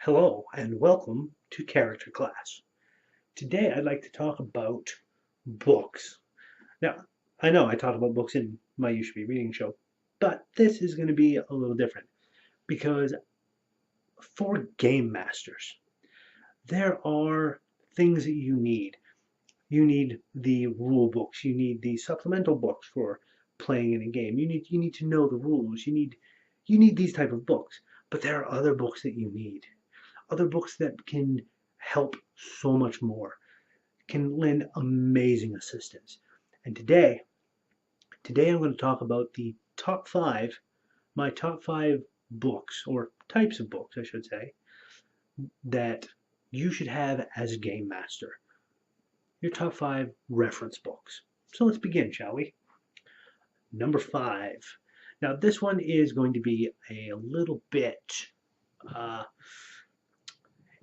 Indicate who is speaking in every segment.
Speaker 1: Hello and welcome to Character Class. Today I'd like to talk about books. Now, I know I talk about books in my You Should Be Reading show, but this is going to be a little different because for game masters, there are things that you need. You need the rule books, you need the supplemental books for playing in a game. You need to know the rules. You need these type of books. But there are other books that you need. Other books that can help so much more, can lend amazing assistance. And today I'm going to talk about the top five, my top five books, or types of books, I should say, that you should have as a game master. Your top five reference books. So let's begin, shall we? Number five. Now, this one is going to be a little bit, uh,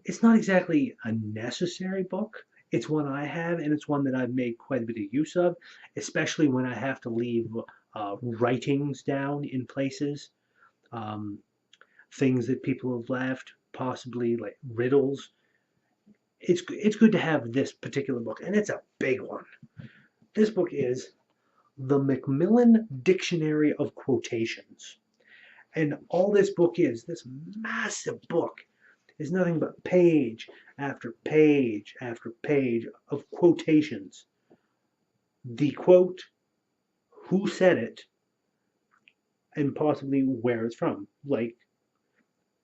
Speaker 1: it's not exactly a necessary book. It's one I have, and it's one that I've made quite a bit of use of, especially when I have to leave writings down in places, um, things that people have left, possibly like riddles. It's good to have this particular book, and it's a big one. This book is the Macmillan Dictionary of Quotations. And all this book is, this massive book, is nothing but page after page after page of quotations. The quote, who said it, and possibly where it's from. Like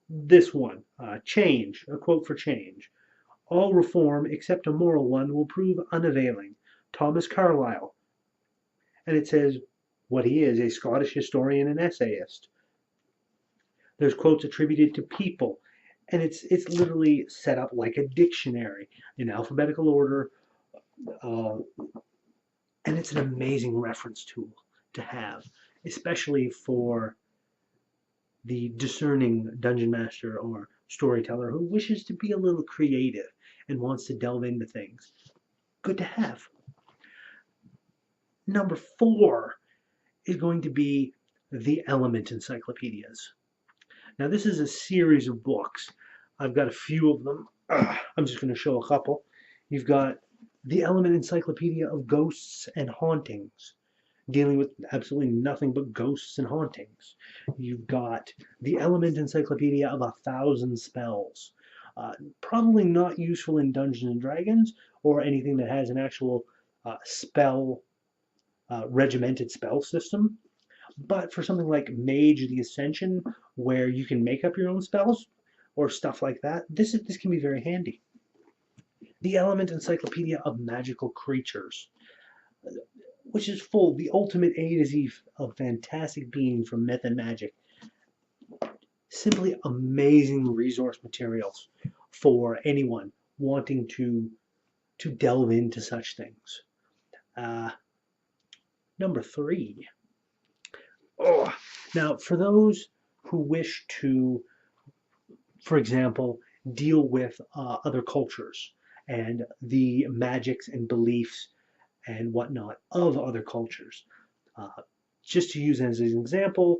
Speaker 1: this one, change, a quote for change. All reform except a moral one will prove unavailing. Thomas Carlyle. And it says what he is, a Scottish historian and essayist. There's quotes attributed to people, and it's literally set up like a dictionary in alphabetical order, uh, and it's an amazing reference tool to have, especially for the discerning dungeon master or storyteller who wishes to be a little creative and wants to delve into things. Good to have. Number four is going to be the Element Encyclopedias. Now, this is a series of books. I've got a few of them. I'm just going to show a couple. You've got the Element Encyclopedia of Ghosts and Hauntings, dealing with absolutely nothing but ghosts and hauntings. You've got the Element Encyclopedia of 1,000 Spells. Probably not useful in Dungeons and Dragons or anything that has an actual regimented spell system. But for something like Mage the Ascension, where you can make up your own spells or stuff like that, this can be very handy. The Element Encyclopedia of Magical Creatures, which is full, the ultimate A to Z of fantastic beings from myth and magic. Simply amazing resource materials for anyone wanting to delve into such things. Uh, Number three. Oh, now for those who wish to, for example, deal with other cultures and the magics and beliefs and whatnot of other cultures. Uh, just to use as an example,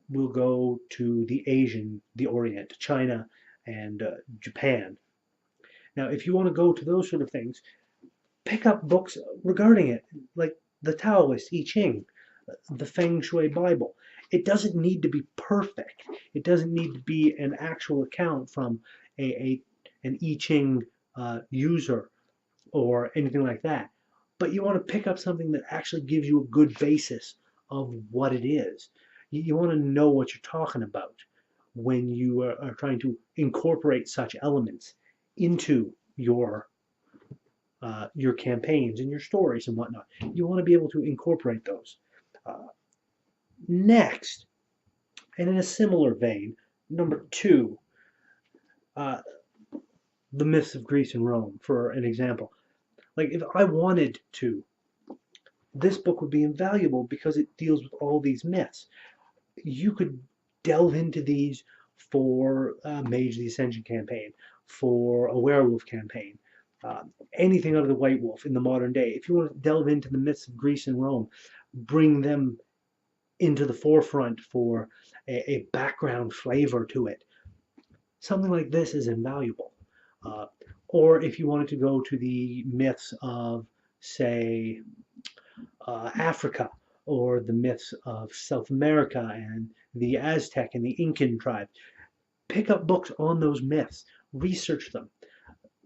Speaker 1: we'll go to the Orient, China, and Japan. Now, if you want to go to those sort of things, pick up books regarding it, like the Taoist I Ching, the Feng Shui Bible. It doesn't need to be perfect. It doesn't need to be an actual account from an I Ching user or anything like that. But you want to pick up something that actually gives you a good basis of what it is. You want to know what you're talking about when you are trying to incorporate such elements into your campaigns and your stories and whatnot. You want to be able to incorporate those. Uh, Next, and in a similar vein, number two, uh, the myths of Greece and Rome, for an example. Like, if I wanted to, this book would be invaluable because it deals with all these myths. You could delve into these for a Mage the Ascension campaign, for a werewolf campaign, anything out of the White Wolf in the modern day. If you want to delve into the myths of Greece and Rome, bring them into the forefront for a background flavor to it. something like this is invaluable. Uh, or if you wanted to go to the myths of, say, Africa, or the myths of South America and the Aztec and the Incan tribe, pick up books on those myths, research them.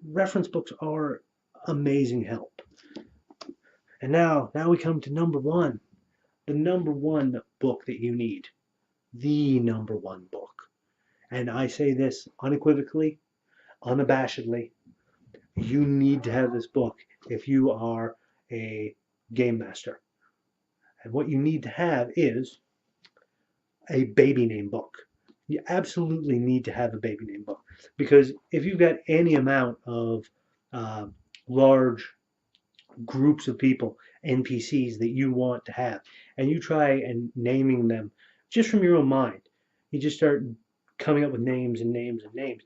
Speaker 1: Reference books are amazing help. And now we come to number one, the number one book that you need, the number one book. And I say this unequivocally, unabashedly, you need to have this book if you are a game master. And what you need to have is a baby name book. You absolutely need to have a baby name book, because if you've got any amount of uh, large groups of people, NPCs that you want to have, and you try and naming them just from your own mind, you just start coming up with names and names and names.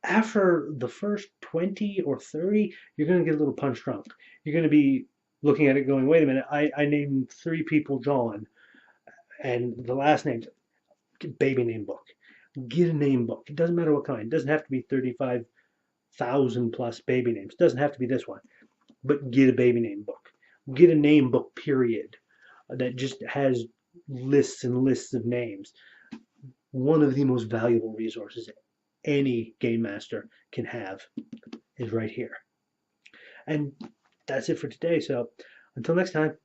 Speaker 1: After the first 20 or 30, you're going to get a little punch drunk. You're going to be looking at it going, wait a minute, I named 3 people John, and the last name's baby name book. Get a name book. It doesn't matter what kind. It doesn't have to be 35,000 plus baby names. It doesn't have to be this one. But get a baby name book. Get a name book, period, that just has lists and lists of names. One of the most valuable resources any game master can have is right here. And that's it for today. So until next time,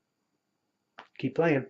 Speaker 1: keep playing.